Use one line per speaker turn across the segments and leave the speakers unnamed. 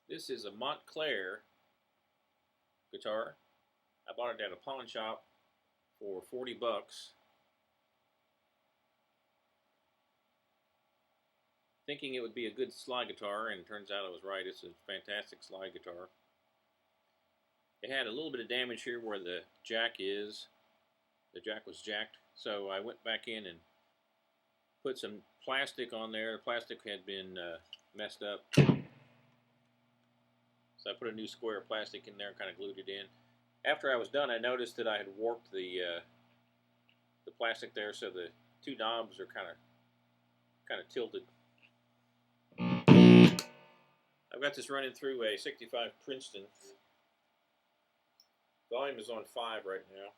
This is a Montclaire guitar. I bought it at a pawn shop for 40 bucks. Thinking it would be a good slide guitar, and it turns out I was right. It's a fantastic slide guitar. It had a little bit of damage here where the jack is. The jack was jacked, so I went back in and put some plastic on there. The plastic had been messed up. So I put a new square of plastic in there and kind of glued it in. After I was done, I noticed that I had warped the plastic there, so the two knobs are kind of tilted. I've got this running through a 65 Princeton. Volume is on 5 right now.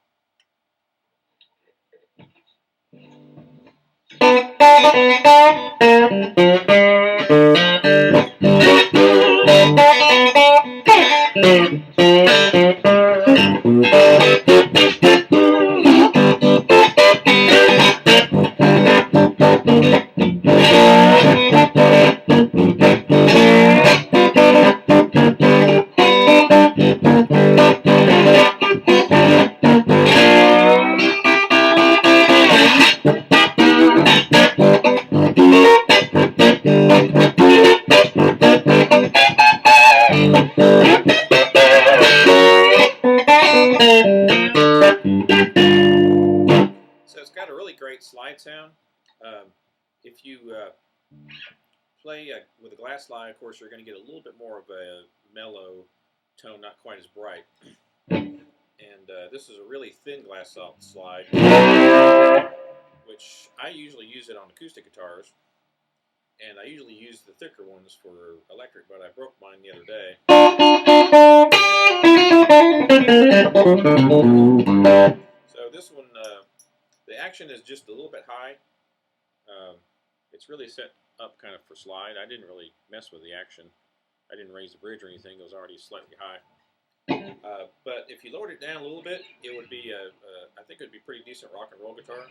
So it's got a really great slide sound. If you play with a glass slide, of course, you're going to get a little bit more of a mellow tone, not quite as bright. And this is a really thin glass slide, which I usually use it on acoustic guitars. And I usually use the thicker ones for electric, but I broke mine the other day. So this one, the action is just a little bit high. It's really set up kind of for slide. I didn't really mess with the action. I didn't raise the bridge or anything. It was already slightly high. But if you lowered it down a little bit, it would be, I think it would be pretty decent rock and roll guitar.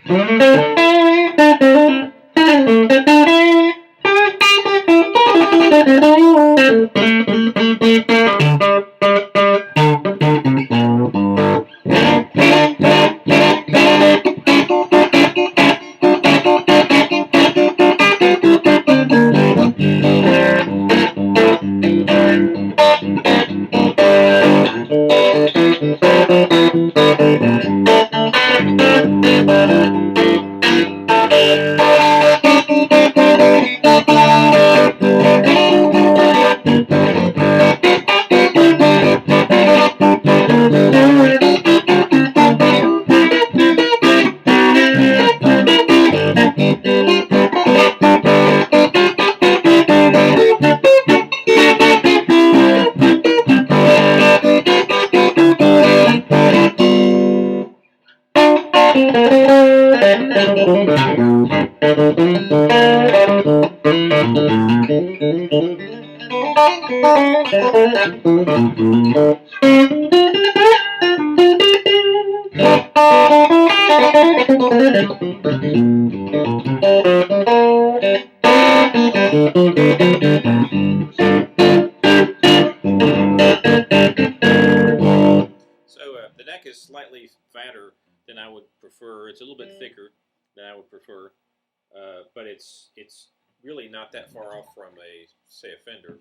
The neck is slightly fatter than I would prefer. It's a little bit thicker than I would prefer, but it's really not that far off from a, say, a Fender.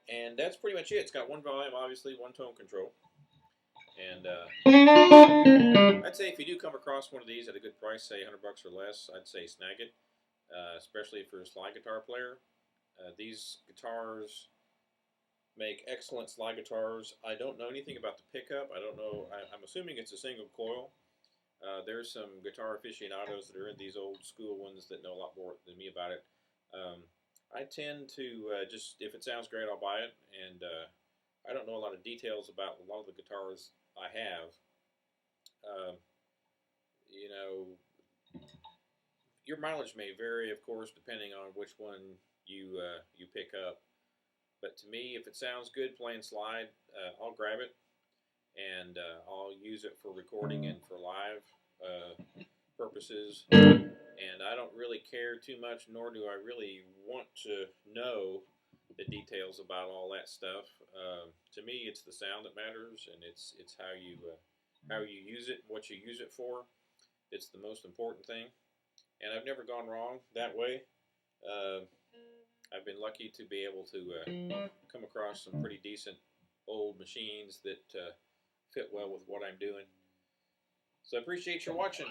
And that's pretty much it. It's got one volume, obviously, one tone control. And I'd say if you do come across one of these at a good price, say 100 bucks or less, I'd say snag it, especially if you're a slide guitar player. These guitars make excellent slide guitars. I don't know anything about the pickup. I don't know. I'm assuming it's a single coil. There's some guitar aficionados that are in these old school ones that know a lot more than me about it. I tend to just, if it sounds great, I'll buy it. And I don't know a lot of details about a lot of the guitars I have. You know, your mileage may vary, of course, depending on which one you pick up. But to me, if it sounds good playing slide, I'll grab it, and I'll use it for recording and for live purposes. And I don't really care too much, nor do I really want to know the details about all that stuff. To me, it's the sound that matters, and it's how you use it, what you use it for. It's the most important thing, and I've never gone wrong that way. I've been lucky to be able to come across some pretty decent old machines that fit well with what I'm doing. So I appreciate your watching.